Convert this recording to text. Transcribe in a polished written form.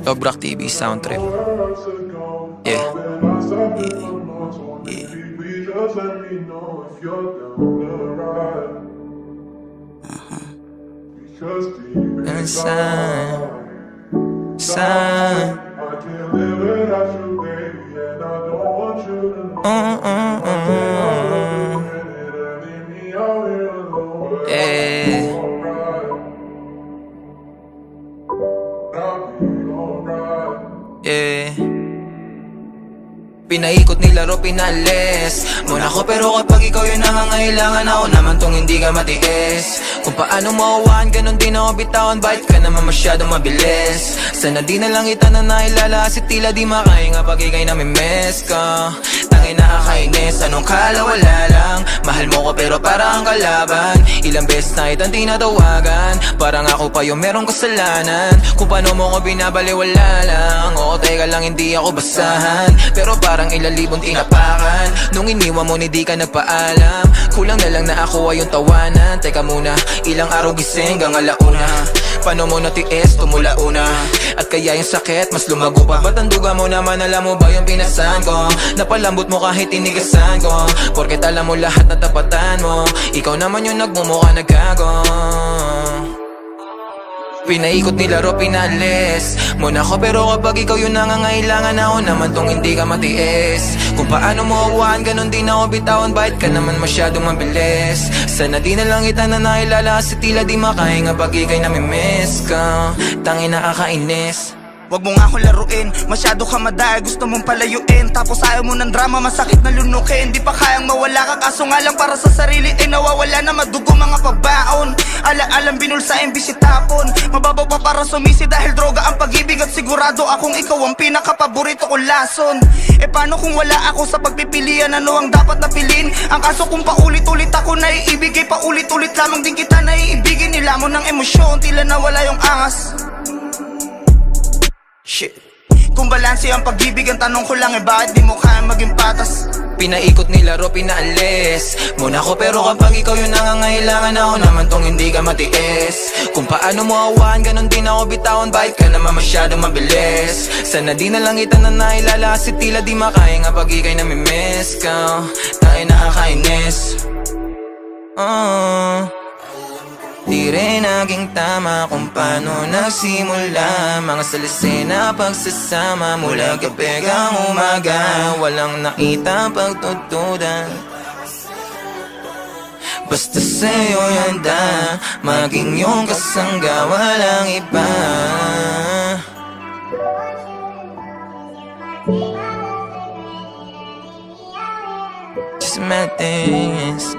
Dobrak TV Sound Trip. Yeah. Yeah. And sign. Yeah. Yeah. Pinaikot nilaro, pinalis muna ko, pero kapag ikaw yung nangangailangan, ako naman tong hindi ka matiis. Kung paano mauwaan, ganun din ako bitawan. Bakit ka naman masyadong mabilis? Sana di na lang kita na nailala, kasi tila di makahinga pag ikay namimiss ka. Tangin nakakainis, anong kala wala lang. Mahal mo ko pero parang kalaban. Ilang beses na itang tinatawagan, parang ako pa yung merong kasalanan. Kung paano mo ko binabaliwala lang. Oo, teka lang, hindi ako basahan, pero parang ilang libong tinapakan. Nung iniwan mo, hindi ka nagpaalam. Kulang na lang na ako ay yung tawanan. Teka muna, ilang araw gising hanggang alauna. Paano mo natiis, tumula una. At kaya yung sakit, mas lumago pa. Ba't ang duga mo naman, alam mo ba yung pinasan ko? Napalambot mo kahit tinigasan ko, porket alam mo lahat na tapatan mo. Ikaw naman yung nagmumukha na gago. Pinaikot nilaro, pinalis muna ko, pero kapag ikaw yung nangangailangan, ako naman tong hindi ka matiis. Kung paano mo awaan, ganun din ako bitawan. Bakit ka naman masyadong mabilis? Sana di na lang kita na nailala, kasi tila di makahinga pag ikay namimiss ka. Tangin nakakainis. Wag mo nga akong laruin, masyado ka madaya, gusto mong palayuin. Tapos ayaw mo ng drama, masakit na lunukin. Di pa kayang mawala ka, kaso nga lang para sa sarili nawawala na, madugo mga pabaon. Alang binulsain, bisitapon. Mababaw pa para sumisi dahil droga ang pag-ibig. At sigurado akong ikaw ang pinakapaborito kong lason. E paano kung wala ako sa pagpipilian? Ano ang dapat na pilin? Ang kaso kung paulit-ulit ako naiibigay, paulit-ulit lamang din kita naiibigin. Nilamon ng emosyon, tila nawala yung angas. Shit. Kung balanse ang pag-ibig, ang tanong ko lang bakit di mo kaya maging patas? Pinaikot nilaro, pinaalis muna ko, pero kapag ikaw yung nangangailangan, ako naman tong hindi ka matiis. Kung paano mo awaan, ganun din ako bitawan. Bakit ka naman masyadong mabilis? Sana di na lang kita na nailala, kasi tila di makahinga pag ikay namimiss ka. Tayo nakakainis. Di rin naging tama kung paano nagsimula mga salisi na pagsasama mula gabi hanggang umaga. Walang nakita pagtutudan, basta sa'yo yanda, maging yung kasangga, walang iba. Just my things.